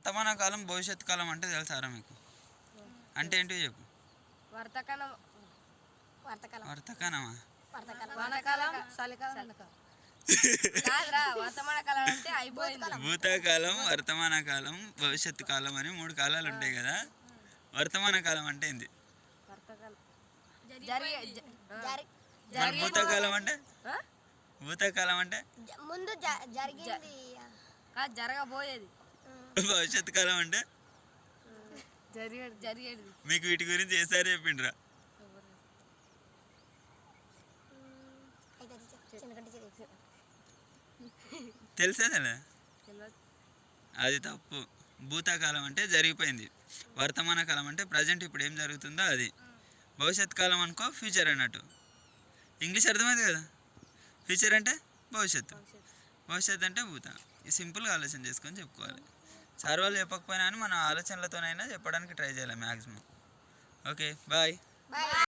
వర్తమాన కాలం భవిష్యత్ కాలం అంటే తెలుసారా మీకు? అంటే ఏంటో చెప్పు. వర్తకాలం వర్తకాలమా? వానాకాలం చలికాలం ఎండాకాలం కాదురా. వర్తమాన కాలం అంటే అయిపోయింది. భూతకాలం, వర్తమాన కాలం, భవిష్యత్తు కాలం అని 3 కాలాలు ఉంటాయి కదా. వర్తమాన కాలం అంటే ఏంది? మరి భూతకాలం అంటే? భూతకాలం అంటే ముందు జరిగింది జరగబోయేది. భవిష్యత్తు కాలం అంటే జరిగేది. మీకు వీటి గురించి ఏసారి చెప్పిండ్రా? తెలిసేదా? అది తప్పు. భూతకాలం అంటే జరిగిపోయింది. వర్తమాన కాలం అంటే ప్రజెంట్ ఇప్పుడు ఏం జరుగుతుందో అది. భవిష్యత్ కాలం అనుకో ఫ్యూచర్ అన్నట్టు. ఇంగ్లీష్ అర్థమైంది కదా. ఫ్యూచర్ అంటే భవిష్యత్తు, భవిష్యత్తు అంటే భూత. ఈ సింపుల్గా ఆలోచన చేసుకొని చెప్పుకోవాలి. సార్ వాళ్ళు చెప్పకపోయినా అని మన ఆలోచనలతోనైనా చెప్పడానికి ట్రై చేయాలి మ్యాక్సిమం. Okay, bye.